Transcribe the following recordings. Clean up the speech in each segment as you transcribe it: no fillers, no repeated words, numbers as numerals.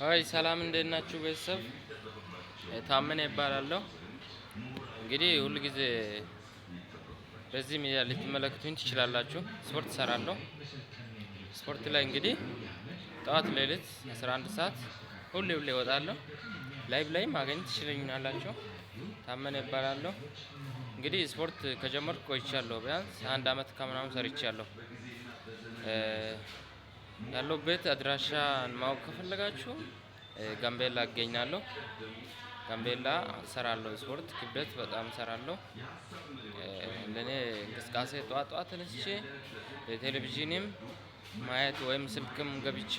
ሀይ ሰላም እንዴት ናችሁ ቤተሰብ? ታመነ ይባላለሁ። እንግዲህ ሁሉ ጊዜ በዚህ ሚዲያ ልትመለከቱኝ ትችላላችሁ። ስፖርት እሰራለሁ። ስፖርት ላይ እንግዲህ ጠዋት ሌሊት 11 ሰዓት ሁሌ እወጣለሁ። ላይቭ ላይ ማግኘት ትችሉኛላችሁ። ታመነ ይባላለሁ። እንግዲህ ስፖርት ከጀመርኩ ቆይቻለሁ። ቢያንስ አንድ አመት ከምናምን ሰርቻለሁ። ያለሁበት አድራሻን ማወቅ ከፈለጋችሁ ጋምቤላ እገኛለሁ። ጋምቤላ እሰራለሁ። ስፖርት ክብደት በጣም እሰራለሁ። ለኔ እንቅስቃሴ ጠዋት ጠዋት ተነስቼ ቴሌቪዥንም ማየት ወይም ስልክም ገብቼ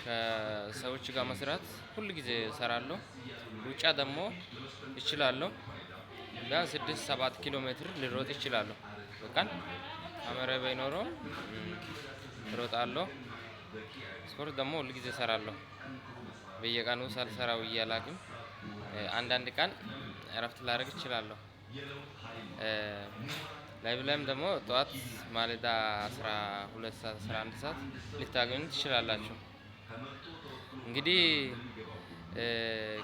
ከሰዎች ጋር መስራት ሁል ጊዜ እሰራለሁ። ሩጫ ደግሞ እችላለሁ። ቢያንስ 6-7 ኪሎ ሜትር ልሮጥ እችላለሁ በቀን ካሜራ ባይኖረውም እሮጣለሁ። ስፖርት ደግሞ ሁል ጊዜ እሰራለሁ። በየቀኑ ሳልሰራ ውዬ አላውቅም። አንዳንድ ቀን እረፍት ላደርግ እችላለሁ። ላይቭ ላይም ደግሞ ጠዋት ማለዳ 12 ሰዓት 11 ሰዓት ልታገኙ ትችላላችሁ። እንግዲህ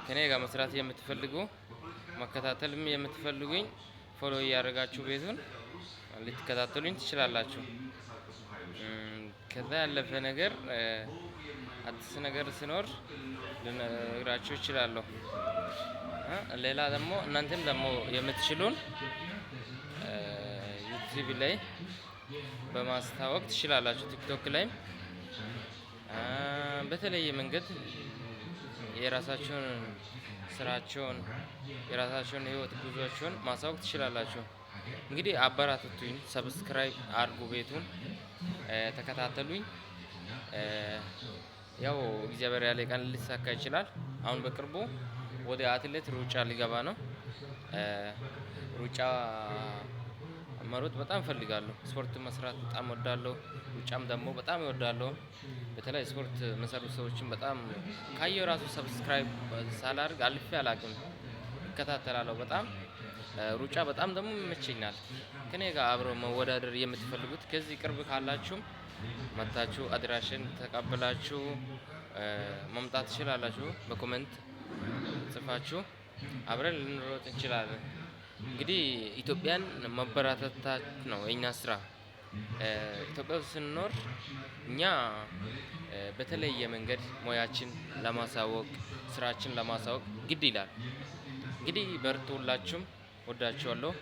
ከኔ ጋር መስራት የምትፈልጉ መከታተልም የምትፈልጉኝ ፎሎ እያደረጋችሁ ቤቱን ልትከታተሉኝ ትችላላችሁ። ከዛ ያለፈ ነገር አዲስ ነገር ሲኖር ልነግራችሁ እችላለሁ። ሌላ ደግሞ እናንተም ደግሞ የምትችሉን ዩቲዩብ ላይ በማስታወቅ ትችላላችሁ። ቲክቶክ ላይም በተለየ መንገድ የራሳችሁን ስራችሁን የራሳችሁን ህይወት ጉዟችሁን ማሳወቅ ትችላላችሁ። እንግዲህ አበራቱኝ፣ ሰብስክራይብ አድርጉ፣ ቤቱን ተከታተሉኝ። ያው እግዚአብሔር ያለ ቀን ሊሳካ ይችላል። አሁን በቅርቡ ወደ አትሌት ሩጫ ሊገባ ነው። ሩጫ መሮጥ በጣም እፈልጋለሁ። ስፖርት መስራት በጣም እወዳለሁ። ሩጫም ደግሞ በጣም እወዳለሁ። በተለይ ስፖርት መሰሩ ሰዎችን በጣም ካየው ራሱ ሰብስክራይብ ሳላደርግ አልፌ አላውቅም። እከታተላለሁ በጣም ሩጫ በጣም ደግሞ ይመቸኛል። ከኔ ጋር አብሮ መወዳደር የምትፈልጉት ከዚህ ቅርብ ካላችሁም መታችሁ አድራሽን ተቀብላችሁ መምጣት ትችላላችሁ። በኮሜንት ጽፋችሁ አብረን ልንሮጥ እንችላለን። እንግዲህ ኢትዮጵያን ማበረታታት ነው የኛ ስራ። ኢትዮጵያ ውስጥ ስንኖር እኛ በተለየ መንገድ ሙያችን ለማሳወቅ ስራችን ለማሳወቅ ግድ ይላል። እንግዲህ በርቱ፣ ሁላችሁም ወዳችኋለሁ።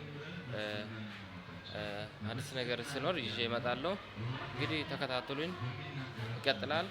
አዲስ ነገር ሲኖር ይዤ እመጣለሁ። እንግዲህ ተከታተሉኝ። ይቀጥላል።